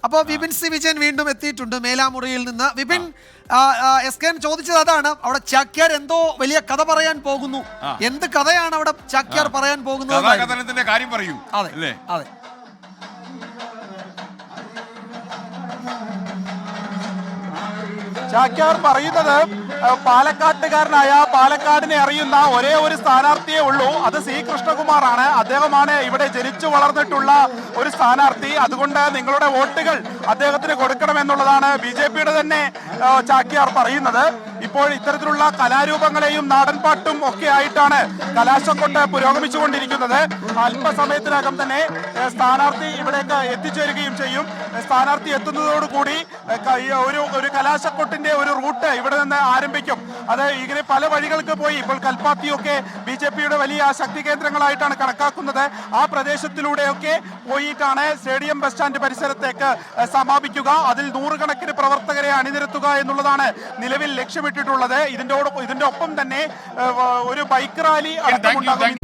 അപ്പോൾ വിപിൻ സി വിജയൻ വീണ്ടും എത്തിയിട്ടുണ്ട് മേലാമുറിയിൽ നിന്ന്. വിപിൻ, എസ് കെ ചോദിച്ചത് അതാണ്, അവിടെ ചാക്യാർ എന്തോ വലിയ കഥ പറയാൻ പോകുന്നു. എന്ത് കഥയാണ് അവിടെ ചാക്യാർ പറയാൻ പോകുന്നത്? കാര്യം പറയൂ. അതെ അതെ. ചാക്യാർ പറയുന്നത് പാലക്കാട്ടുകാരനായ പാലക്കാടിനെ അറിയുന്ന ഒരേ ഒരു സ്ഥാനാർത്ഥിയേ ഉള്ളൂ, അത് സി കൃഷ്ണകുമാറാണ്. അദ്ദേഹമാണ് ഇവിടെ ജനിച്ചു വളർന്നിട്ടുള്ള ഒരു സ്ഥാനാർത്ഥി. അതുകൊണ്ട് നിങ്ങളുടെ വോട്ടുകൾ അദ്ദേഹത്തിന് കൊടുക്കണമെന്നുള്ളതാണ് BJPയുടെ തന്നെ ചാക്യാർ പറയുന്നത്. ഇപ്പോൾ ഇത്തരത്തിലുള്ള കലാരൂപങ്ങളെയും നാടൻപാട്ടും ഒക്കെ ആയിട്ടാണ് കലാശക്കൊട്ട് പുരോഗമിച്ചുകൊണ്ടിരിക്കുന്നത്. അല്പസമയത്തിനകം തന്നെ സ്ഥാനാർത്ഥി ഇവിടേക്ക് എത്തിച്ചേരുകയും ചെയ്യും. സ്ഥാനാർത്ഥി എത്തുന്നതോടുകൂടി ഒരു കലാശക്കൊട്ടിന്റെ ഒരു റൂട്ട് ഇവിടെ നിന്ന് ആരംഭിക്കും. അത് ഇങ്ങനെ പല വഴികൾക്ക് പോയി ഇപ്പോൾ കൽപ്പാത്തിയൊക്കെ BJPയുടെ വലിയ ശക്തി കേന്ദ്രങ്ങളായിട്ടാണ് കണക്കാക്കുന്നത്. ആ പ്രദേശത്തിലൂടെയൊക്കെ പോയിട്ടാണ് സ്റ്റേഡിയം ബസ് സ്റ്റാൻഡ് പരിസരത്തേക്ക് സമാപിക്കുക. അതിൽ നൂറുകണക്കിന് പ്രവർത്തകരെ അണിനിരത്തുക എന്നുള്ളതാണ് നിലവിൽ ലക്ഷ്യമിട്ടിട്ടുള്ളത്. ഇതിന്റെ ഒപ്പം തന്നെ ഒരു ബൈക്ക് റാലി അടക്കമുണ്ടാകും.